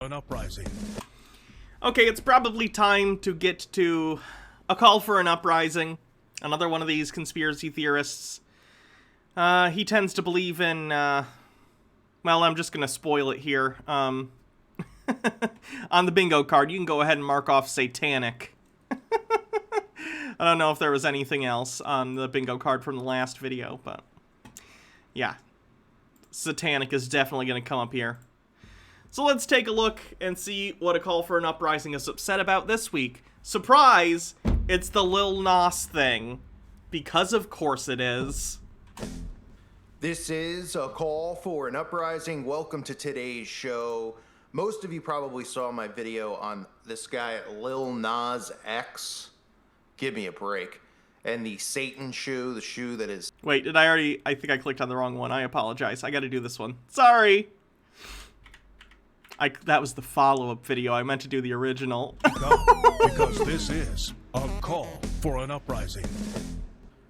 an uprising. Okay, it's probably time to get to a call for an uprising. Another one of these conspiracy theorists. He tends to believe in, well, I'm just gonna spoil it here. On the bingo card, you can go ahead and mark off satanic. I don't know if there was anything else on the bingo card from the last video, but yeah. Satanic is definitely gonna come up here. So let's take a look and see what a call for an uprising is upset about this week. Surprise! It's the Lil Nas thing. Because of course it is. This is a call for an uprising. Welcome to today's show. Most of you probably saw my video on this guy, Lil Nas X. Give me a break. And the Satan shoe, the shoe that is... Wait, I think I clicked on the wrong one. I apologize. I gotta do this one. Sorry! That was the follow-up video. I meant to do the original. Because this is a call for an uprising.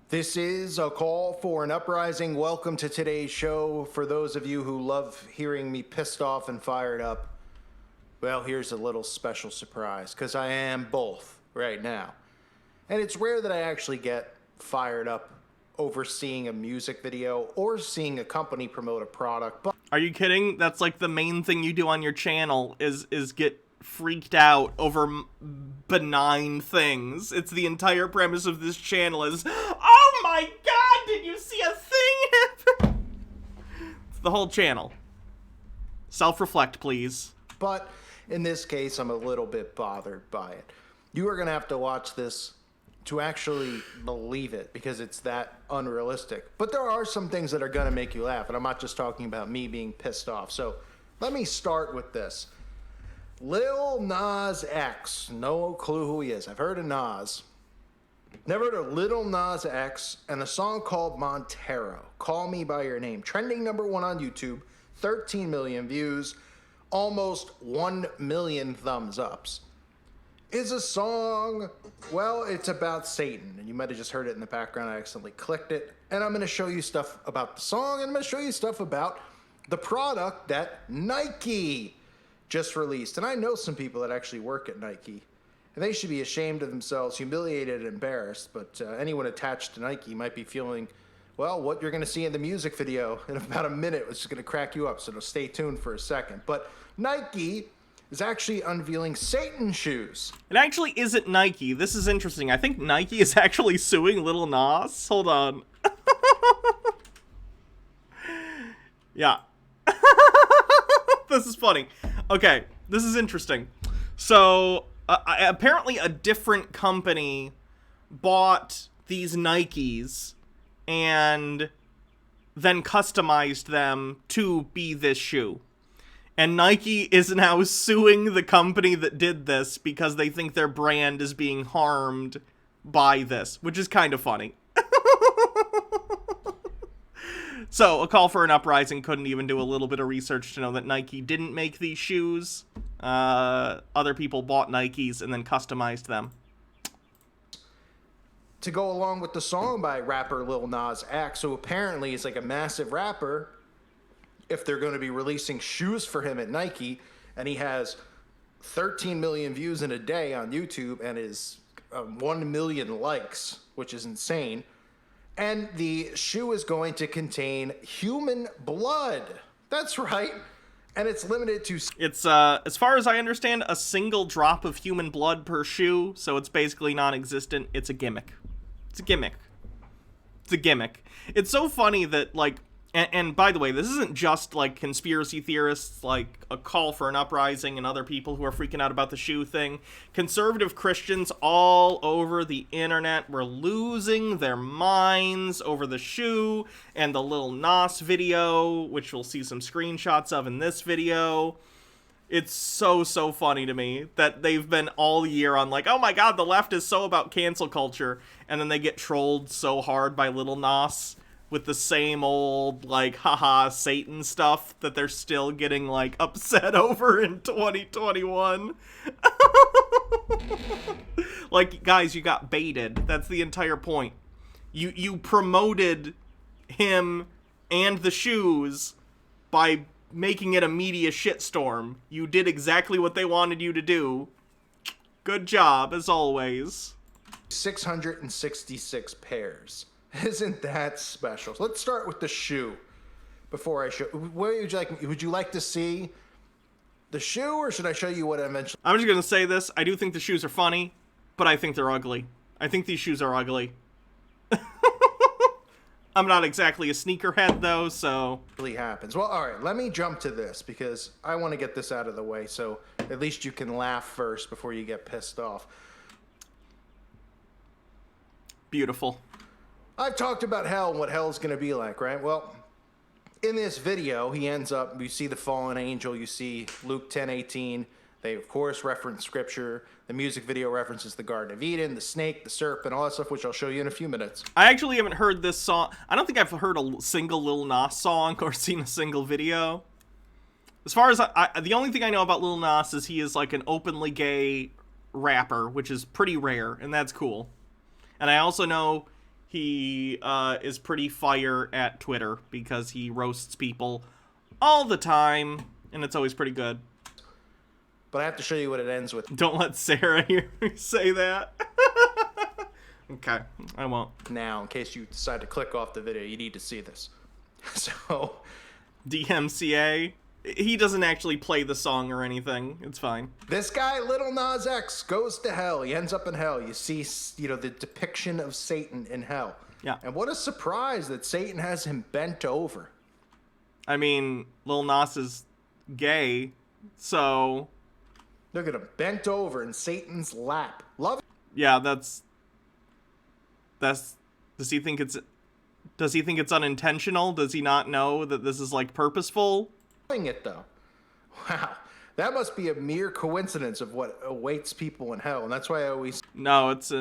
This is a call for an uprising. Welcome to today's show. For those of you who love hearing me pissed off and fired up, well, here's a little special surprise, because I am both right now. And it's rare that I actually get fired up over seeing a music video or seeing a company promote a product. But are you kidding? That's like the main thing you do on your channel is get freaked out over benign things. It's the entire premise of this channel is, oh my god, did you see a thing happen? It's the whole channel. Self-reflect, please. But in this case, I'm a little bit bothered by it. You are going to have to watch this to actually believe it, because it's that unrealistic. But there are some things that are going to make you laugh, and I'm not just talking about me being pissed off. So let me start with this. Lil Nas X. No clue who he is. I've heard of Nas. Never heard of Lil Nas X, and a song called Montero. Call Me By Your Name. Trending #1 on YouTube. 13 million views. Almost 1 million thumbs ups. Is a song, well, it's about Satan, and you might have just heard it in the background. I accidentally clicked it, and I'm going to show you stuff about the song, and I'm going to show you stuff about the product that Nike just released. And I know some people that actually work at Nike, and they should be ashamed of themselves, humiliated and embarrassed, but anyone attached to Nike might be feeling, well, what you're going to see in the music video in about a minute is going to crack you up, so stay tuned for a second. But Nike is actually unveiling Satan shoes. It actually isn't Nike. This is interesting. I think Nike is actually suing Lil Nas. Hold on. Yeah. This is funny. Okay, this is interesting. So, apparently a different company bought these Nikes and then customized them to be this shoe. And Nike is now suing the company that did this because they think their brand is being harmed by this, which is kind of funny. So, a call for an uprising couldn't even do a little bit of research to know that Nike didn't make these shoes. Other people bought Nikes and then customized them. To go along with the song by rapper Lil Nas X, who apparently is like a massive rapper, if they're going to be releasing shoes for him at Nike, and he has 13 million views in a day on YouTube and is 1 million likes, which is insane. And the shoe is going to contain human blood. That's right. And it's limited to... It's, as far as I understand, a single drop of human blood per shoe, so it's basically non-existent. It's a gimmick. It's a gimmick. It's a gimmick. It's so funny that, like... And by the way, this isn't just, like, conspiracy theorists, like, a call for an uprising and other people who are freaking out about the shoe thing. Conservative Christians all over the internet were losing their minds over the shoe and the Lil Nas video, which we'll see some screenshots of in this video. It's so funny to me that they've been all year on, like, oh my god, the left is so about cancel culture, and then they get trolled so hard by Lil Nas with the same old, like, haha, Satan stuff that they're still getting, like, upset over in 2021. Like, guys, you got baited. That's the entire point. You promoted him and the shoes by making it a media shitstorm. You did exactly what they wanted you to do. Good job, as always. 666 pairs. Isn't that special? So let's start with the shoe. Before I show, what would you like? Would you like to see the shoe, or should I show you what I mentioned? I'm just gonna say this. I do think the shoes are funny, but I think they're ugly. I think these shoes are ugly. I'm not exactly a sneakerhead, though, so... Really happens. Well, all right, let me jump to this, because I want to get this out of the way, so at least you can laugh first before you get pissed off. Beautiful. I've talked about hell and what hell's going to be like, right? Well, in this video, he ends up, you see the fallen angel, you see Luke 10:18. They, of course, reference scripture. The music video references the Garden of Eden, the snake, the serpent, all that stuff, which I'll show you in a few minutes. I actually haven't heard this song. I don't think I've heard a single Lil Nas song or seen a single video. As far as the only thing I know about Lil Nas is he is like an openly gay rapper, which is pretty rare, and that's cool. And I also know he is pretty fire at Twitter because he roasts people all the time, and it's always pretty good. But I have to show you what it ends with. Don't let Sarah hear me say that. Okay, I won't. Now, in case you decide to click off the video, you need to see this. So... DMCA. He doesn't actually play the song or anything. It's fine. This guy, Lil Nas X, goes to hell. He ends up in hell. You see, the depiction of Satan in hell. Yeah. And what a surprise that Satan has him bent over. I mean, Lil Nas is gay, so... Look at him, bent over in Satan's lap. Love it. Yeah, that's... Does he think it's unintentional? Does he not know that this is, like, purposeful? Loving it, though. Wow. That must be a mere coincidence of what awaits people in hell, and that's why I always... No, it's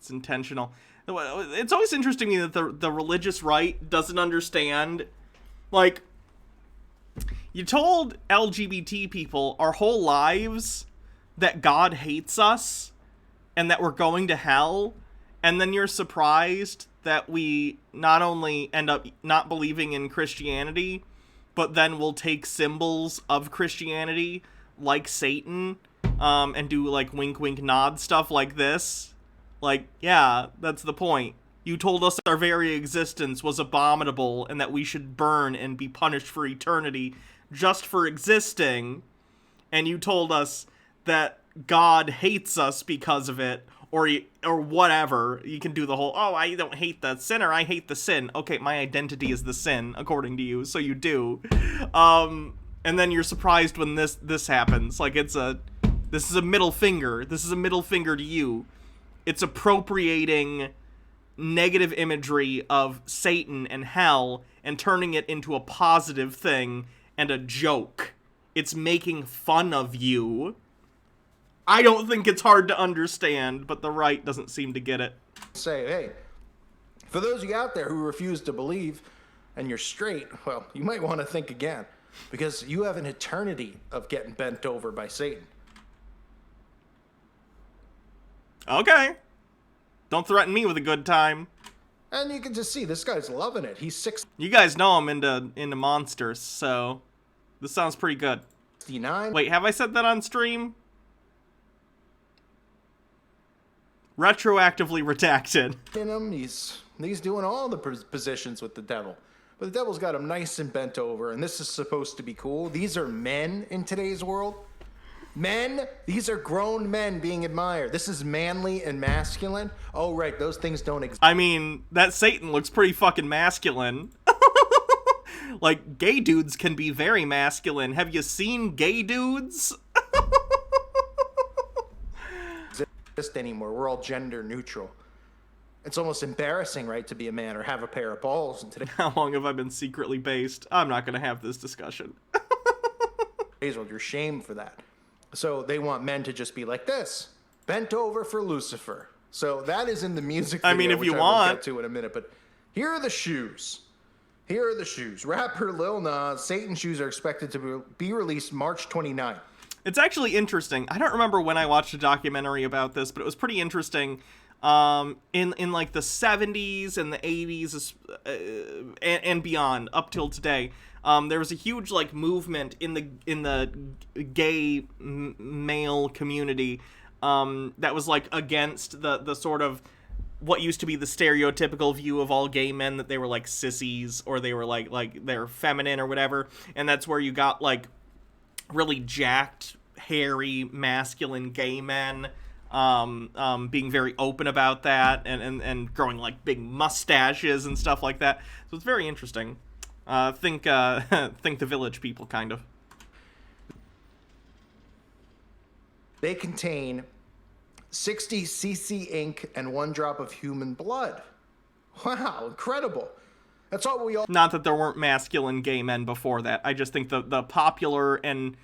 intentional. It's always interesting to me that the religious right doesn't understand, like... You told LGBT people our whole lives that God hates us and that we're going to hell, and then you're surprised that we not only end up not believing in Christianity, but then we'll take symbols of Christianity, like Satan, and do, like, wink, wink, nod stuff like this. Like, yeah, that's the point. You told us our very existence was abominable and that we should burn and be punished for eternity just for existing, and you told us that God hates us because of it, or whatever. You can do the whole, oh, I don't hate the sinner, I hate the sin. Okay, my identity is the sin, according to you, so you do. And then you're surprised when this happens. Like, this is a middle finger. This is a middle finger to you. It's appropriating negative imagery of Satan and hell and turning it into a positive thing and a joke. It's making fun of you. I don't think it's hard to understand, but the right doesn't seem to get it. Say, hey, for those of you out there who refuse to believe and you're straight, well, you might want to think again, because you have an eternity of getting bent over by Satan. Okay. Don't threaten me with a good time. And you can just see, this guy's loving it. He's You guys know I'm into monsters, so this sounds pretty good. 69. Wait, have I said that on stream? Retroactively redacted. In him, he's doing all the positions with the devil. But the devil's got him nice and bent over, and this is supposed to be cool. These are men in today's world. Men, these are grown men being admired. This is manly and masculine. Oh, right, those things don't exist. I mean, that Satan looks pretty fucking masculine. Like, gay dudes can be very masculine. Have you seen gay dudes? Anymore. We're all gender neutral. It's almost embarrassing, right, to be a man or have a pair of balls in today's How long have I been secretly based? I'm not gonna have this discussion. world. You're shamed for that. So they want men to just be like this, bent over for Lucifer. So that is in the music video, I mean, if which you I will want. get to in a minute. But here are the shoes. Here are the shoes. Rapper Lil Nas, Satan shoes are expected to be released March 29th. It's actually interesting. I don't remember when I watched a documentary about this, but it was pretty interesting. In like the 70s and the 80s and beyond, up till today, There was a huge like movement in the gay male community that was like against the sort of what used to be the stereotypical view of all gay men, that they were like sissies or they were like they're feminine or whatever. And that's where you got like really jacked, hairy, masculine gay men being very open about that and growing like big mustaches and stuff like that. So it's very interesting. Think the Village People, kind of. They contain 60 cc ink and 1 drop of human blood. Wow, incredible. That's all we all... Not that there weren't masculine gay men before that. I just think the popular and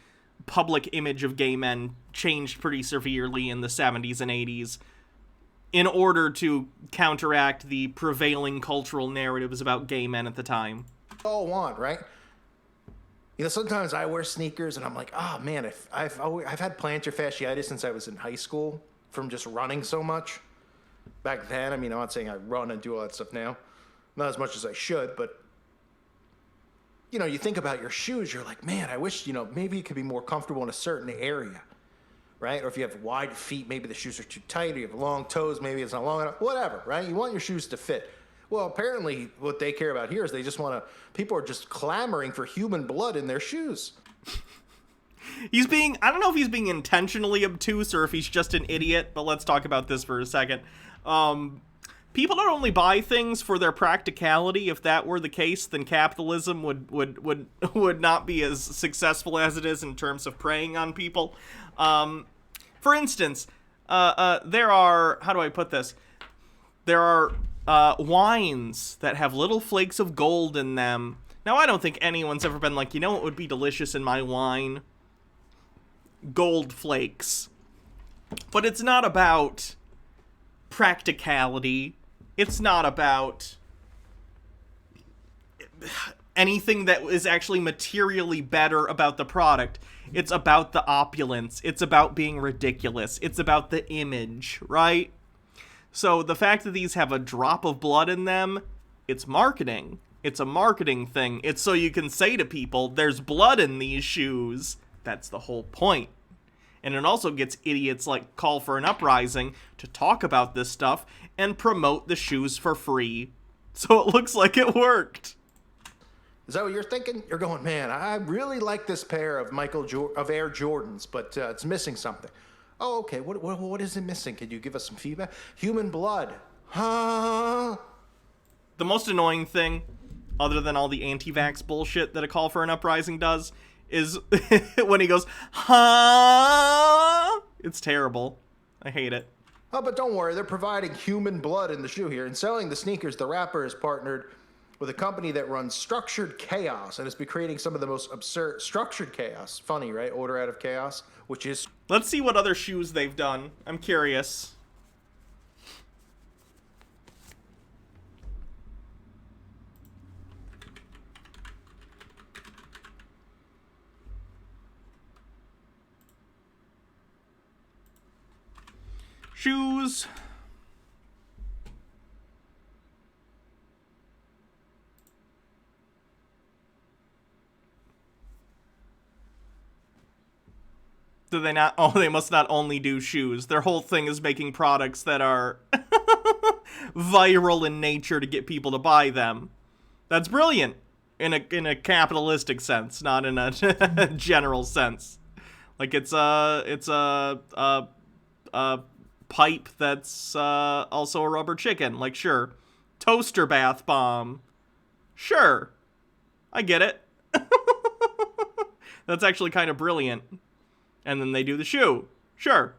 public image of gay men changed pretty severely in the 70s and 80s in order to counteract the prevailing cultural narratives about gay men at the time. All want, right? You know, sometimes I wear sneakers and I'm like, oh man, I've had plantar fasciitis since I was in high school from just running so much. Back then, I mean, I'm not saying I run and do all that stuff now. Not as much as I should, but you know, you think about your shoes, you're like, man, I wish, you know, maybe it could be more comfortable in a certain area, right? Or if you have wide feet, maybe the shoes are too tight, or you have long toes, maybe it's not long enough, whatever, right? You want your shoes to fit. Well, apparently what they care about here is they just want to, people are just clamoring for human blood in their shoes. He's being, I don't know if he's being intentionally obtuse or if he's just an idiot, but let's talk about this for a second. People don't only buy things for their practicality. If that were the case, then capitalism would not be as successful as it is in terms of preying on people. For instance, there are, how do I put this? There are wines that have little flakes of gold in them. Now, I don't think anyone's ever been like, you know what would be delicious in my wine? Gold flakes. But it's not about practicality. It's not about anything that is actually materially better about the product. It's about the opulence. It's about being ridiculous. It's about the image, right? So the fact that these have a drop of blood in them, it's marketing. It's a marketing thing. It's so you can say to people, there's blood in these shoes. That's the whole point. And it also gets idiots like Call for an Uprising to talk about this stuff and promote the shoes for free. So it looks like it worked. Is that what you're thinking? You're going, man, I really like this pair of Air Jordans, but it's missing something. Oh, okay. What is it missing? Can you give us some feedback? Human blood. Huh? The most annoying thing, other than all the anti-vax bullshit that A Call for an Uprising does, is when he goes, huh? It's terrible. I hate it. Oh, but don't worry. They're providing human blood in the shoe here. In selling the sneakers, the rapper is partnered with a company that runs Structured Chaos and has been creating some of the most absurd Structured Chaos. Funny, right? Order out of chaos, which is... Let's see what other shoes they've done. I'm curious. Shoes. Do they not? Oh, they must not only do shoes. Their whole thing is making products that are viral in nature to get people to buy them. That's brilliant in a capitalistic sense, not in a general sense. Like it's a pipe that's also a rubber chicken. Like, sure. Toaster bath bomb. Sure. I get it. That's actually kind of brilliant. And then they do the shoe. Sure.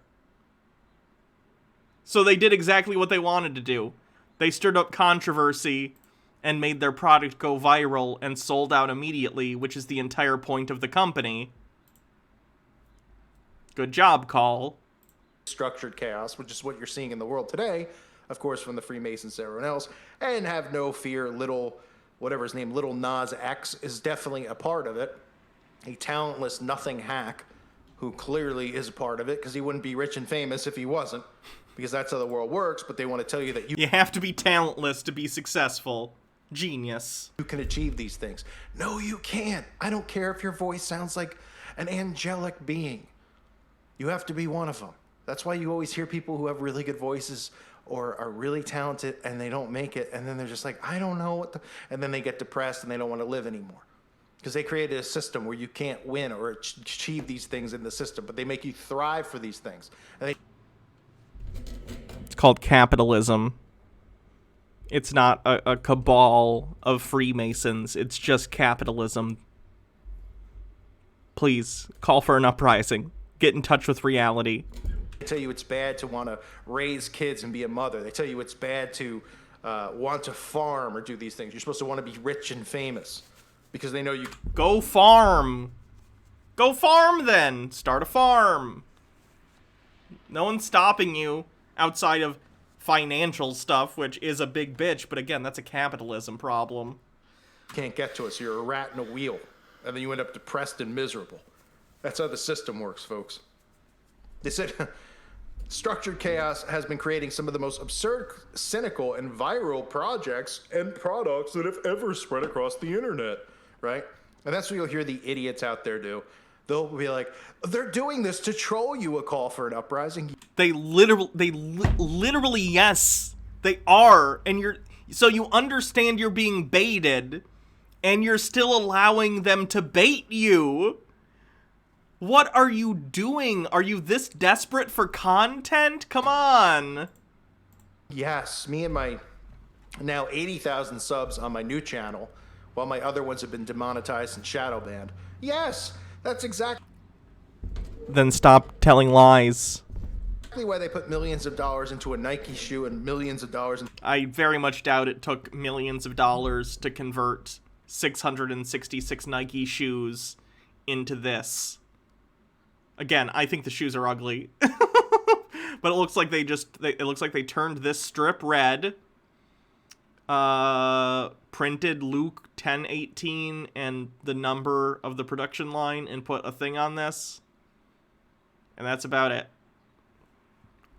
So they did exactly what they wanted to do. They stirred up controversy and made their product go viral and sold out immediately, which is the entire point of the company. Good job, Call. Structured Chaos, which is what you're seeing in the world today, of course, from the Freemasons to everyone else. And have no fear, whatever his name, Lil Nas X is definitely a part of it. A talentless nothing hack who clearly is a part of it, because he wouldn't be rich and famous if he wasn't, because that's how the world works. But they want to tell you that you have to be talentless to be successful. Genius. You can achieve these things. No, you can't. I don't care if your voice sounds like an angelic being. You have to be one of them. That's why you always hear people who have really good voices or are really talented and they don't make it. And then they're just like, I don't know what the... And then they get depressed and they don't want to live anymore. Because they created a system where you can't win or achieve these things in the system, but they make you thrive for these things. And It's called capitalism. It's not a cabal of Freemasons. It's just capitalism. Please, call for an uprising. Get in touch with reality. They tell you it's bad to want to raise kids and be a mother. They tell you it's bad to want to farm or do these things. You're supposed to want to be rich and famous because they know you... Go farm. Go farm then. Start a farm. No one's stopping you outside of financial stuff, which is a big bitch, but again, that's a capitalism problem. Can't get to us. You're a rat in a wheel, and then you end up depressed and miserable. That's how the system works, folks. They said structured chaos has been creating some of the most absurd, cynical, and viral projects and products that have ever spread across the internet, right? And that's what you'll hear the idiots out there do. They'll be like, they're doing this to troll you, a call for an uprising. They literally, yes, they are. And so you understand you're being baited, and you're still allowing them to bait you. What are you doing? Are you this desperate for content? Come on. Yes, me and my now 80,000 subs on my new channel, while my other ones have been demonetized and shadow banned. Yes, that's exactly... Then stop telling lies. Exactly why they put millions of dollars into a Nike shoe and millions of dollars... I very much doubt it took millions of dollars to convert 666 Nike shoes into this. Again, I think the shoes are ugly. But it looks like it looks like they turned this strip red. Printed Luke 10:18 and the number of the production line and put a thing on this. And that's about it.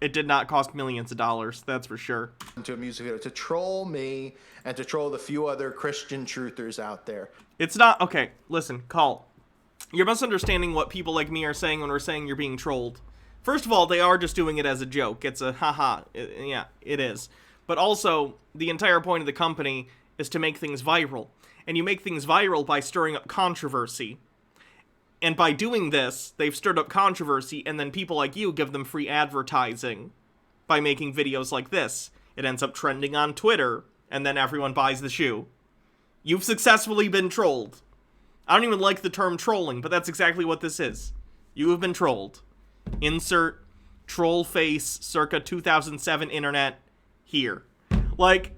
It did not cost millions of dollars, that's for sure. Into a music video to troll me and to troll the few other Christian truthers out there. It's not... Okay, listen, Call. You're misunderstanding what people like me are saying when we're saying you're being trolled. First of all, they are just doing it as a joke. It's a haha. Yeah, it is. But also, the entire point of the company is to make things viral. And you make things viral by stirring up controversy. And by doing this, they've stirred up controversy, and then people like you give them free advertising by making videos like this. It ends up trending on Twitter, and then everyone buys the shoe. You've successfully been trolled. I don't even like the term trolling, but that's exactly what this is. You have been trolled. Insert troll face circa 2007 internet here. Like,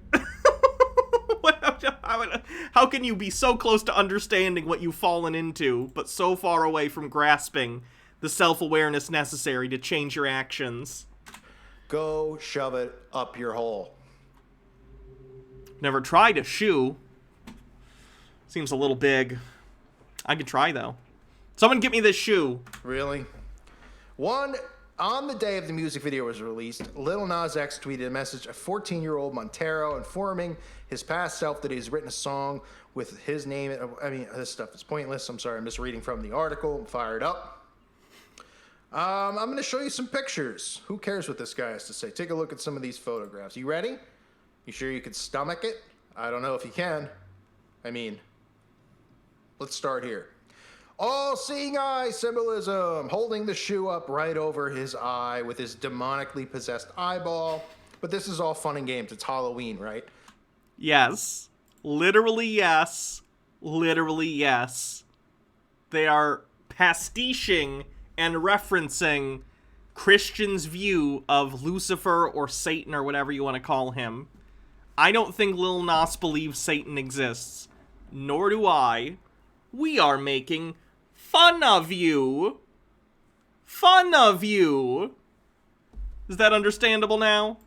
how can you be so close to understanding what you've fallen into, but so far away from grasping the self-awareness necessary to change your actions? Go shove it up your hole. Never tried a shoe. Seems a little big. I could try, though. Someone get me this shoe. Really? On the day of the music video was released, Lil Nas X tweeted a message of 14-year-old Montero informing his past self that he's written a song with his name. I mean, this stuff is pointless. I'm sorry, I'm just reading from the article. I'm fired up. I'm going to show you some pictures. Who cares what this guy has to say? Take a look at some of these photographs. You ready? You sure you can stomach it? I don't know if you can. I mean... Let's start here. All-seeing eye symbolism, holding the shoe up right over his eye with his demonically possessed eyeball. But this is all fun and games. It's Halloween, right? Yes. Literally yes. Literally yes. They are pastiching and referencing Christians' view of Lucifer or Satan or whatever you want to call him. I don't think Lil Nas believes Satan exists. Nor do I. We are making fun of you. Fun of you. Is that understandable now?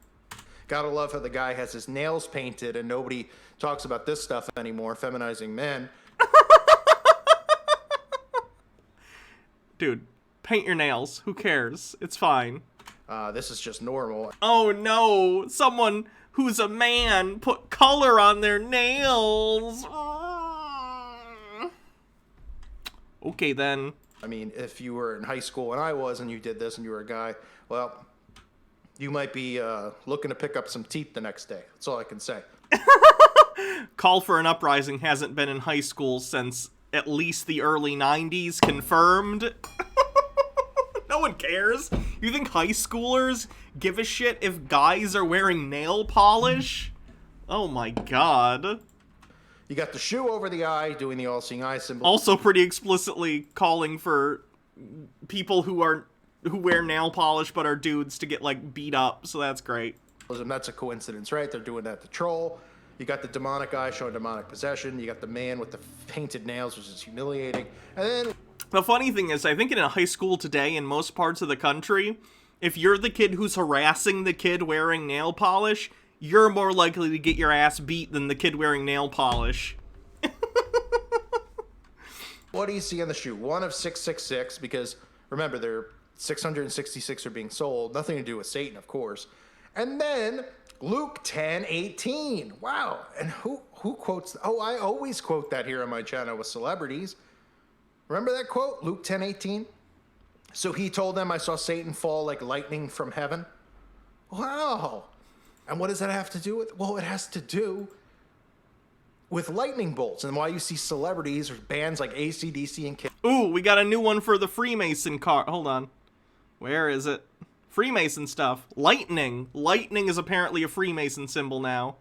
Gotta love how the guy has his nails painted and nobody talks about this stuff anymore, feminizing men. Dude, paint your nails. Who cares? It's fine. This is just normal. Oh no! Someone who's a man put color on their nails. Okay, then. I mean, if you were in high school and I was, and you did this and you were a guy, well, you might be looking to pick up some teeth the next day. That's all I can say. Call for an Uprising hasn't been in high school since at least the early 90s, confirmed. No one cares. You think high schoolers give a shit if guys are wearing nail polish? Oh my god. You got the shoe over the eye, doing the all-seeing eye symbol. Also pretty explicitly calling for people who wear nail polish but are dudes to get, like, beat up, so that's great. That's a coincidence, right? They're doing that to troll. You got the demonic eye showing demonic possession. You got the man with the painted nails, which is humiliating. And then... The funny thing is, I think in a high school today, in most parts of the country, if you're the kid who's harassing the kid wearing nail polish, you're more likely to get your ass beat than the kid wearing nail polish. What do you see on the shoe? One of 666, because remember, there are 666 are being sold. Nothing to do with Satan, of course. And then Luke 10:18. Wow. And who quotes? Oh, I always quote that here on my channel with celebrities. Remember that quote, Luke 10:18? So he told them, I saw Satan fall like lightning from heaven. Wow. And what does that have to do with? Well, it has to do with lightning bolts and why you see celebrities or bands like AC/DC and... Ooh, we got a new one for the Freemason card. Hold on. Where is it? Freemason stuff. Lightning. Lightning is apparently a Freemason symbol now.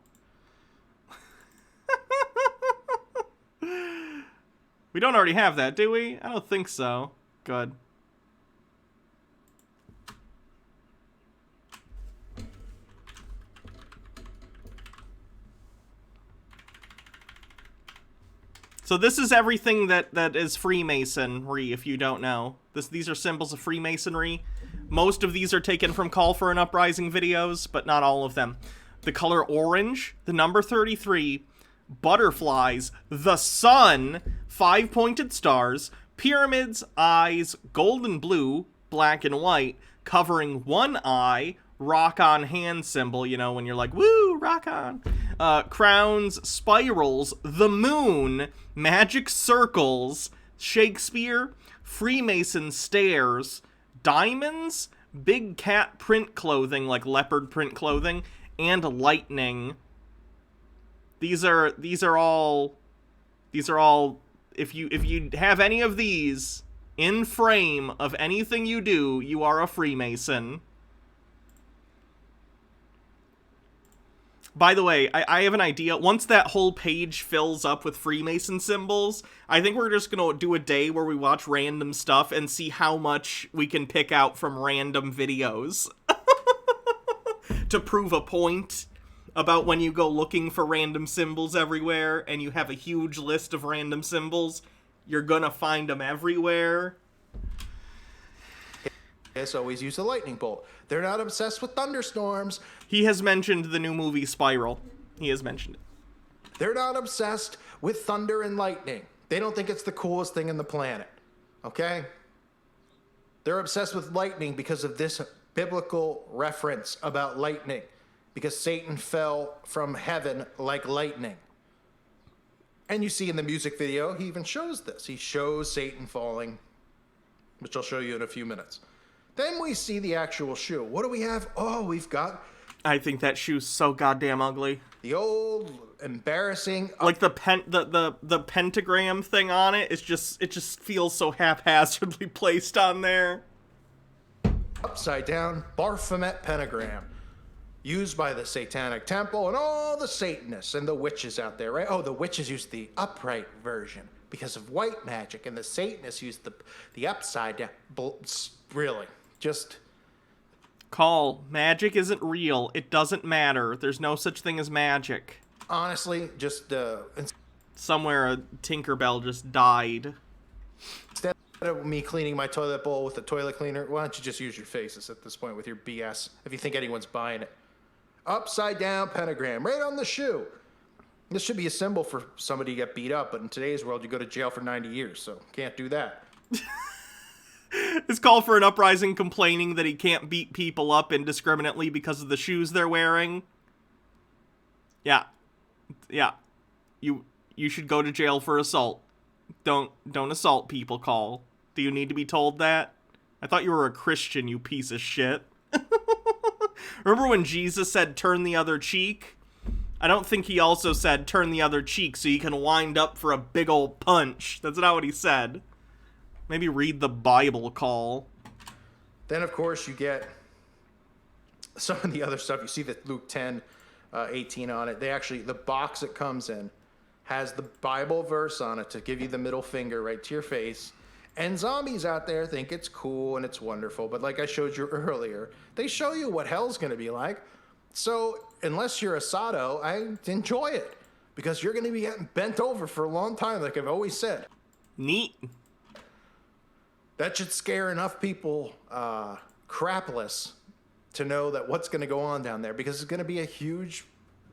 We don't already have that, do we? I don't think so. Good. So this is everything that is Freemasonry, if you don't know. These are symbols of Freemasonry. Most of these are taken from Call for an Uprising videos, but not all of them. The color orange, the number 33, butterflies, the sun, 5-pointed stars, pyramids, eyes, gold and blue, black and white, covering one eye, rock on hand symbol, you know, when you're like, woo, rock on. Crowns, spirals, the moon, magic circles, Shakespeare, Freemason stairs, diamonds, big cat print clothing, like leopard print clothing, and lightning. These are all if you have any of these in frame of anything you do, you are a Freemason. By the way, I have an idea. Once that whole page fills up with Freemason symbols, I think we're just going to do a day where we watch random stuff and see how much we can pick out from random videos. To prove a point about when you go looking for random symbols everywhere and you have a huge list of random symbols, you're going to find them everywhere. Yes, always use a lightning bolt. They're not obsessed with thunderstorms. He has mentioned the new movie Spiral. He has mentioned it. They're not obsessed with thunder and lightning. They don't think it's the coolest thing in the planet. Okay? They're obsessed with lightning because of this biblical reference about lightning. Because Satan fell from heaven like lightning. And you see in the music video, he even shows this. He shows Satan falling, which I'll show you in a few minutes. Then we see the actual shoe. What do we have? Oh, we've got... I think that shoe's so goddamn ugly. The old, embarrassing... Like the pentagram thing on it, it just feels so haphazardly placed on there. Upside down Baphomet pentagram. Used by the Satanic Temple and all the Satanists and the witches out there, right? Oh, the witches used the upright version because of white magic, and the Satanists used the upside down. Really, just... Call. Magic isn't real. It doesn't matter. There's no such thing as magic. Honestly, just... Somewhere a Tinkerbell just died. Instead of me cleaning my toilet bowl with a toilet cleaner, why don't you just use your faces at this point with your BS, if you think anyone's buying it. Upside down pentagram, right on the shoe. This should be a symbol for somebody to get beat up, but in today's world, you go to jail for 90 years, so can't do that. His Call for an Uprising complaining that he can't beat people up indiscriminately because of the shoes they're wearing. Yeah. Yeah. You should go to jail for assault. Don't assault people, Call. Do you need to be told that? I thought you were a Christian, you piece of shit. Remember when Jesus said, turn the other cheek? I don't think he also said, turn the other cheek so you can wind up for a big old punch. That's not what he said. Maybe read the Bible, Call. Then, of course, you get some of the other stuff. You see that Luke 10, 18 on it. The box it comes in has the Bible verse on it to give you the middle finger right to your face. And zombies out there think it's cool and it's wonderful. But like I showed you earlier, they show you what hell's going to be like. So unless you're a Sato, I enjoy it. Because you're going to be getting bent over for a long time, like I've always said. Neat. That should scare enough people crapless to know that what's going to go on down there. Because it's going to be a huge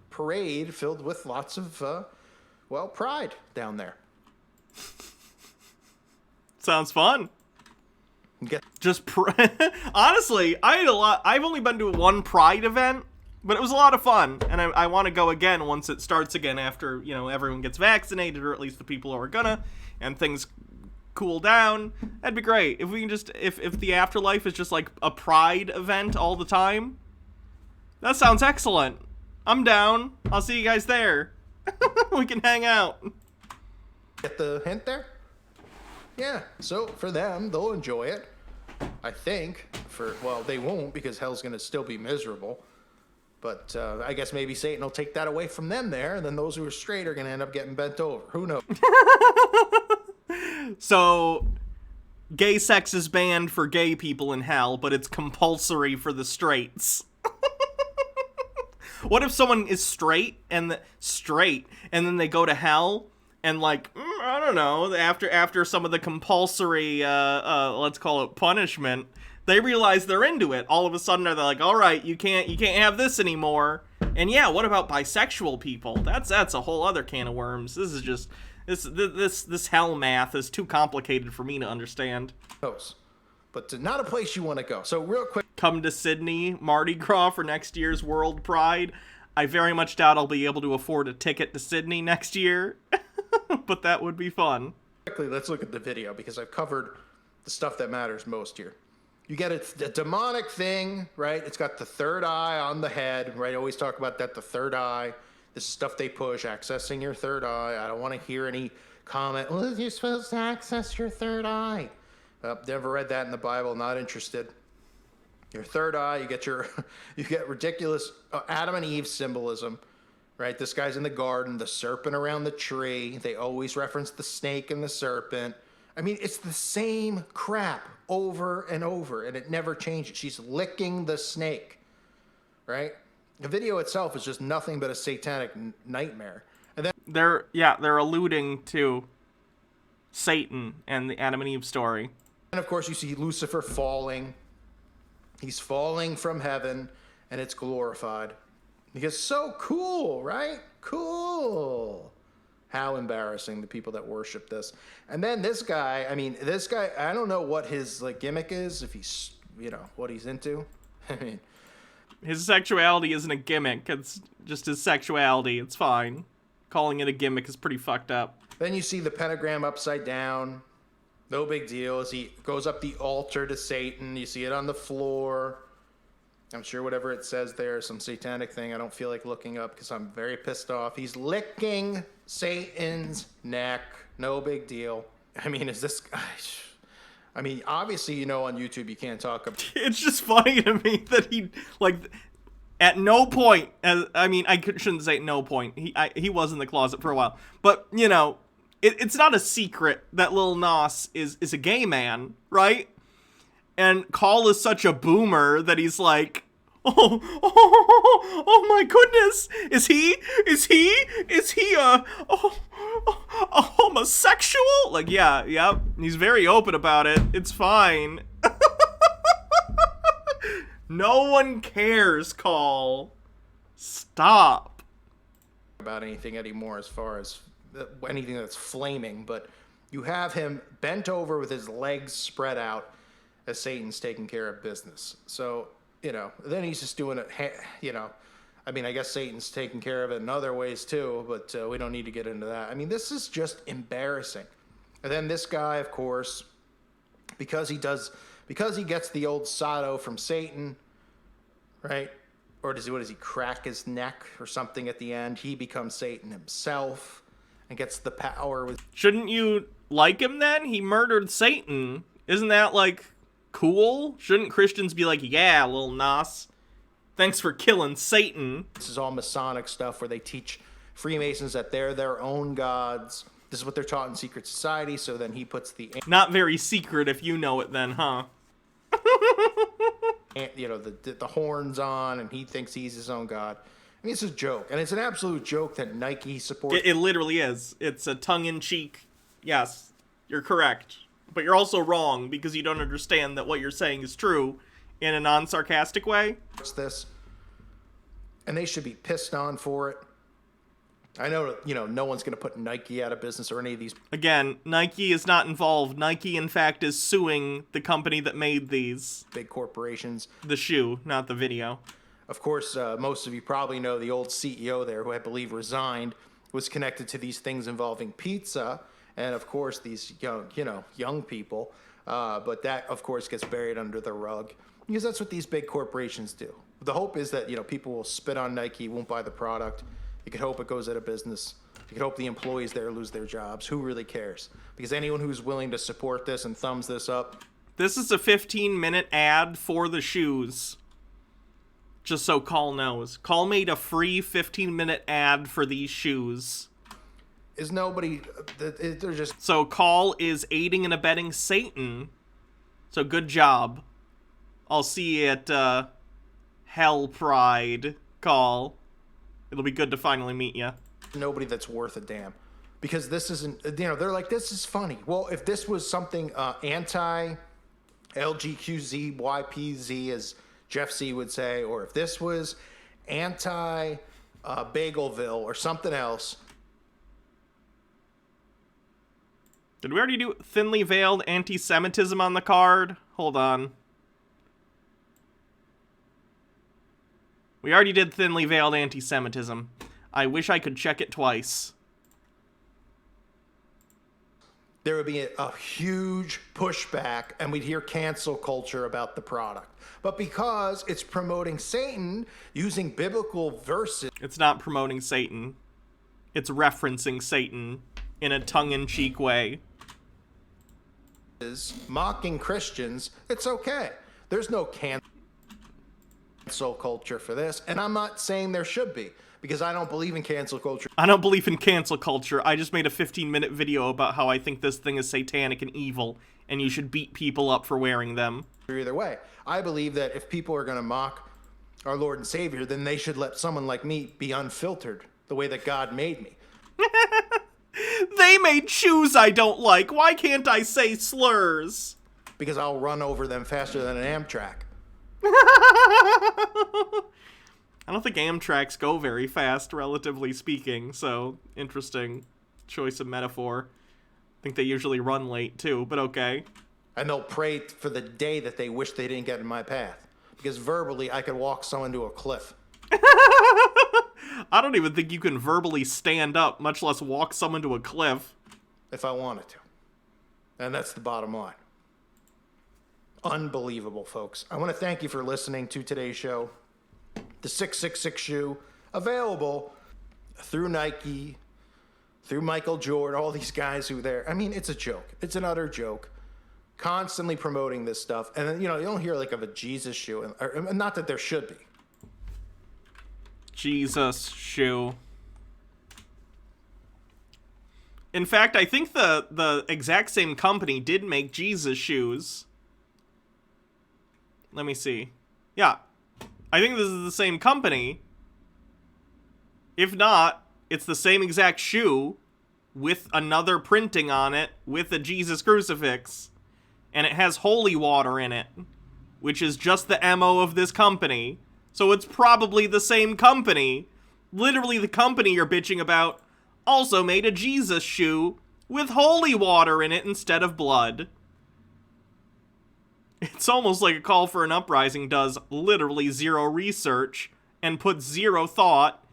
parade filled with lots of, pride down there. Sounds fun. Get Honestly, I've only been to one Pride event, but it was a lot of fun, and I want to go again once it starts again after, everyone gets vaccinated, or at least the people who are gonna, and things cool down. That'd be great. If we can just, if the afterlife is just like a Pride event all the time, that sounds excellent. I'm down. I'll see you guys there. We can hang out. Get the hint there? Yeah, so for them, they'll enjoy it. I think. They won't, because hell's going to still be miserable. But I guess maybe Satan will take that away from them there, and then those who are straight are going to end up getting bent over. Who knows? So, gay sex is banned for gay people in hell, but it's compulsory for the straights. What if someone is straight, and then they go to hell, and I don't know, after some of the compulsory, let's call it punishment, they realize they're into it. All of a sudden, they're like, all right, you can't have this anymore. And yeah, what about bisexual people? That's a whole other can of worms. This is just this hell math is too complicated for me to understand. But not a place you want to go. So real quick, come to Sydney Mardi Gras for next year's World Pride. I very much doubt I'll be able to afford a ticket to Sydney next year, but that would be fun. Quickly, let's look at the video, because I've covered the stuff that matters most here. You get a demonic thing, right? It's got the third eye on the head, right? I always talk about that, the third eye. This is stuff they push, accessing your third eye. I don't want to hear any comment, well, you're supposed to access your third eye. Never read that in the Bible, not interested. Your third eye, you get ridiculous Adam and Eve symbolism, right? This guy's in the garden, the serpent around the tree. They always reference the snake and the serpent. I mean, it's the same crap over and over, and it never changes. She's licking the snake, right? The video itself is just nothing but a satanic nightmare. And then they're alluding to Satan and the Adam and Eve story. And of course, you see Lucifer falling. He's falling from heaven, and it's glorified. Because so cool, right? Cool. How embarrassing, the people that worship this. And then this guy, I don't know what his gimmick is, if he's, what he's into. I mean, his sexuality isn't a gimmick. It's just his sexuality. It's fine. Calling it a gimmick is pretty fucked up. Then you see the pentagram upside down. No big deal. As he goes up the altar to Satan, you see it on the floor. I'm sure whatever it says there is some satanic thing. I don't feel like looking up because I'm very pissed off. He's licking Satan's neck. No big deal. I mean, is this guy... I mean, obviously, on YouTube you can't talk about... It's just funny to me that he, at no point... I shouldn't say no point. He was in the closet for a while. But, it's not a secret that Lil Nas is a gay man, right? And Call is such a boomer that he's like, oh my goodness, is he a homosexual? Yeah, he's very open about it. It's fine. No one cares, Call. Stop. About anything anymore as far as anything that's flaming, but you have him bent over with his legs spread out as Satan's taking care of business. So, then he's just doing it, I mean, I guess Satan's taking care of it in other ways too, but we don't need to get into that. I mean, this is just embarrassing. And then this guy, of course, because he gets the old Sado from Satan, right? Or does he crack his neck or something at the end? He becomes Satan himself and gets the power with... Shouldn't you like him then? He murdered Satan. Isn't that, like, cool? Shouldn't Christians be like, yeah, Lil Nas, thanks for killing Satan? This is all Masonic stuff where they teach Freemasons that they're their own gods. This is what they're taught in secret society, so then he puts the... Not very secret if you know it then, huh? You know, the horns on, and he thinks he's his own god. I mean, it's a joke, and it's an absolute joke that Nike supports. It literally is. It's a tongue-in-cheek. Yes, you're correct. But you're also wrong, because you don't understand that what you're saying is true in a non-sarcastic way. This, and they should be pissed on for it. I know, you know, no one's going to put Nike out of business or any of these. Again, Nike is not involved. Nike, in fact, is suing the company that made these. Big corporations. The shoe, not the video. Of course, most of you probably know the old CEO there, who I believe resigned, was connected to these things involving pizza. And, of course, these young people. But that, of course, gets buried under the rug. Because that's what these big corporations do. The hope is that, you know, people will spit on Nike, won't buy the product. You could hope it goes out of business. You could hope the employees there lose their jobs. Who really cares? Because anyone who's willing to support this and thumbs this up. This is a 15-minute ad for the shoes. Just so Call knows. Call made a free 15-minute ad for these shoes. Is nobody... They're just... So Call is aiding and abetting Satan. So good job. I'll see you at Hell Pride, Call. It'll be good to finally meet you. Nobody that's worth a damn. Because this isn't, you know, they're like, this is funny. Well, if this was something anti-LGQZYPZ, as Jeff C would say, or if this was anti-Bagelville or something else. Did we already do thinly veiled anti-Semitism on the card? Hold on. We already did thinly veiled anti-Semitism. I wish I could check it twice. There would be a huge pushback, and we'd hear cancel culture about the product. But because it's promoting Satan using biblical verses... It's not promoting Satan. It's referencing Satan in a tongue-in-cheek way. Mocking Christians, it's okay. There's no cancel culture for this, and I'm not saying there should be, because I don't believe in cancel culture. I don't believe in cancel culture. I just made a 15-minute video about how I think this thing is satanic and evil, and you should beat people up for wearing them. Either way, I believe that if people are going to mock our Lord and Savior, then they should let someone like me be unfiltered, the way that God made me. They made shoes I don't like. Why can't I say slurs? Because I'll run over them faster than an Amtrak. I don't think Amtraks go very fast, relatively speaking, so interesting choice of metaphor. I think they usually run late, too, but okay. And they'll pray for the day that they wish they didn't get in my path. Because verbally, I could walk someone to a cliff. I don't even think you can verbally stand up, much less walk someone to a cliff. If I wanted to. And that's the bottom line. Unbelievable, folks. I want to thank you for listening to today's show. The 666 shoe, available through Nike, through Michael Jordan, all these guys who are there. I mean, it's a joke. It's an utter joke. Constantly promoting this stuff. And then, you know, you don't hear like of a Jesus shoe. Not that there should be. Jesus shoe. In fact, I think the exact same company did make Jesus shoes. Let me see. Yeah. I think this is the same company. If not, it's the same exact shoe with another printing on it with a Jesus crucifix. And it has holy water in it, which is just the MO of this company. So it's probably the same company. Literally the company you're bitching about also made a Jesus shoe with holy water in it instead of blood. It's almost like a call for an uprising does literally zero research and put zero thought,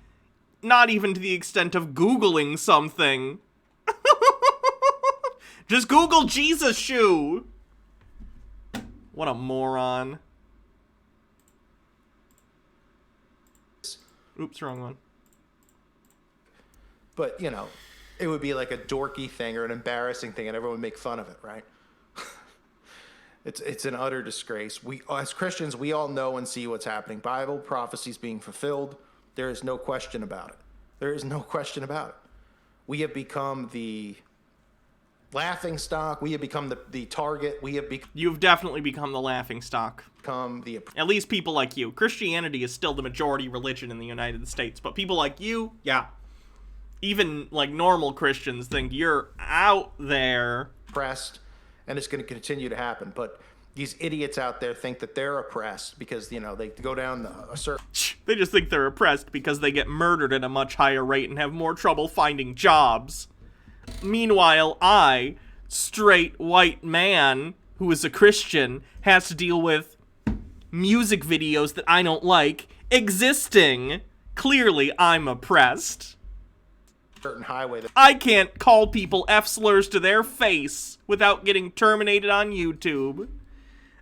not even to the extent of Googling something. Just Google Jesus shoe. What a moron. Oops, wrong one. But, you know, it would be like a dorky thing or an embarrassing thing, and everyone would make fun of it, right? It's an utter disgrace. We, as Christians, we all know and see what's happening. Bible prophecies being fulfilled. There is no question about it. There is no question about it. We have become the laughing stock. We have become the target. We have You've definitely become the laughing stock. become the... At least people like you. Christianity is still the majority religion in the United States, but people like you, yeah. Even, like, normal Christians think you're out there. Oppressed, and it's going to continue to happen. But these idiots out there think that they're oppressed because, you know, they go down a certain... They just think they're oppressed because they get murdered at a much higher rate and have more trouble finding jobs. Meanwhile, I, straight white man who is a Christian, has to deal with music videos that I don't like existing. Clearly, I'm oppressed. certain highway. I can't call people F-slurs to their face without getting terminated on YouTube.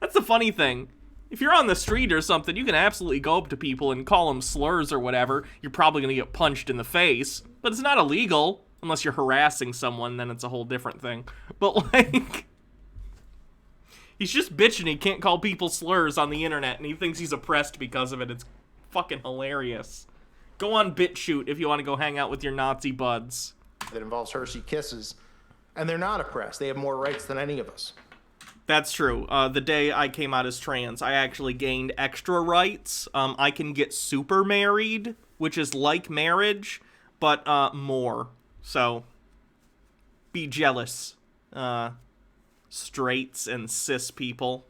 That's the funny thing. If you're on the street or something, you can absolutely go up to people and call them slurs or whatever. You're probably going to get punched in the face, but it's not illegal. Unless you're harassing someone, then it's a whole different thing. But, like, he's just bitching he can't call people slurs on the internet, and he thinks he's oppressed because of it. It's fucking hilarious. Go on BitChute if you want to go hang out with your Nazi buds. That involves Hershey Kisses, and they're not oppressed. They have more rights than any of us. That's true. The day I came out as trans, I actually gained extra rights. I can get super married, which is like marriage, but more. So, be jealous, straights and cis people.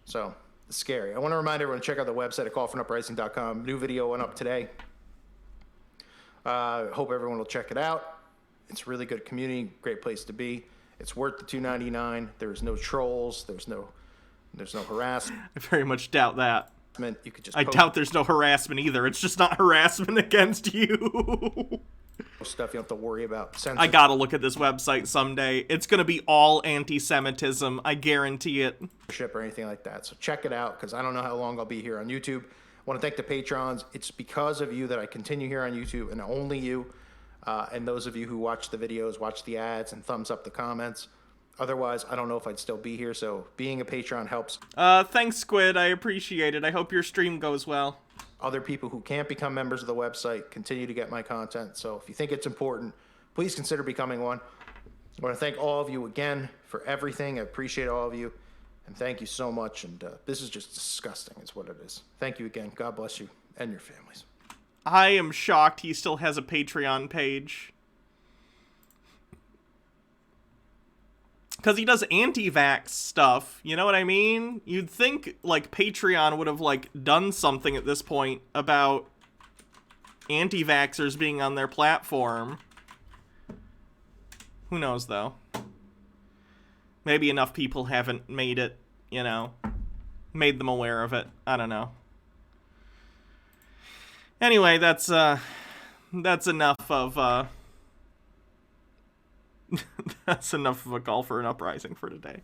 So, it's scary. I want to remind everyone to check out the website at callfornuprising.com. New video went up today. Hope everyone will check it out. It's a really good community, great place to be. It's worth the $2.99. There's no trolls. There's no harassment. I very much doubt that. You could just I doubt there's no harassment either. It's just not harassment against you. Stuff you don't have to worry about. I gotta look at this website someday. It's gonna be all anti-Semitism. I guarantee it. Or anything like that. So check it out, because I don't know how long I'll be here on YouTube. I want to thank the patrons. It's because of you that I continue here on YouTube, and only you. And those of you who watch the videos, watch the ads, and thumbs up the comments. Otherwise, I don't know if I'd still be here, so being a patron helps. Thanks, Squid. I appreciate it. I hope your stream goes well. Other people who can't become members of the website continue to get my content. So if you think it's important, please consider becoming one. I want to thank all of you again for everything. I appreciate all of you. And thank you so much. And this is just disgusting is what it is. Thank you again. God bless you and your families. I am shocked he still has a Patreon page. Because he does anti-vax stuff, you know what I mean? You'd think, like, Patreon would have, like, done something at this point about anti-vaxxers being on their platform. Who knows, though? Maybe enough people haven't made it, you know, made them aware of it. I don't know. Anyway, that's enough of, that's enough of a call for an uprising for today.